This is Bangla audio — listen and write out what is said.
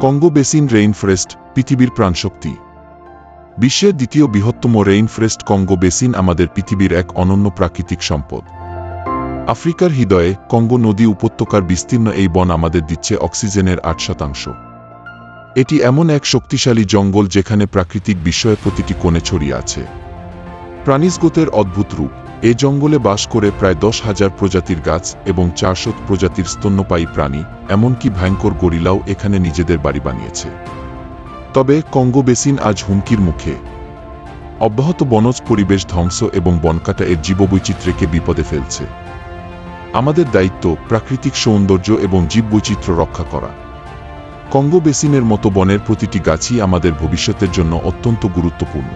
কঙ্গো বেসিন রেইনফরেস্ট পৃথিবীর প্রাণশক্তি। বিশ্বের দ্বিতীয় বৃহত্তম রেইনফরেস্ট কঙ্গো বেসিন আমাদের পৃথিবীর এক অনন্য প্রাকৃতিক সম্পদ। আফ্রিকার হৃদয়ে কঙ্গো নদী উপত্যকার বিস্তীর্ণ এই বন আমাদের দিচ্ছে অক্সিজেনের ৮%। এটি এমন এক শক্তিশালী জঙ্গল যেখানে প্রাকৃতিক বিস্ময়ের প্রতিটি কোণে ছড়িয়ে আছে প্রাণীজগতের অদ্ভুত রূপ। এ জঙ্গলে বাস করে প্রায় ১০,০০০ প্রজাতির গাছ এবং ৪০০ প্রজাতির স্তন্যপায়ী প্রাণী, এমনকি ভয়ঙ্কর গরিলাও এখানে নিজেদের বাড়ি বানিয়েছে। তবে কঙ্গো বেসিন আজ হুমকির মুখে। অব্যাহত বনজ পরিবেশ ধ্বংস এবং বনকাটা এর জীববৈচিত্র্যকে বিপদে ফেলছে। আমাদের দায়িত্ব প্রাকৃতিক সৌন্দর্য এবং জীববৈচিত্র্য রক্ষা করা। কঙ্গো বেসিনের মতো বনের প্রতিটি গাছই আমাদের ভবিষ্যতের জন্য অত্যন্ত গুরুত্বপূর্ণ।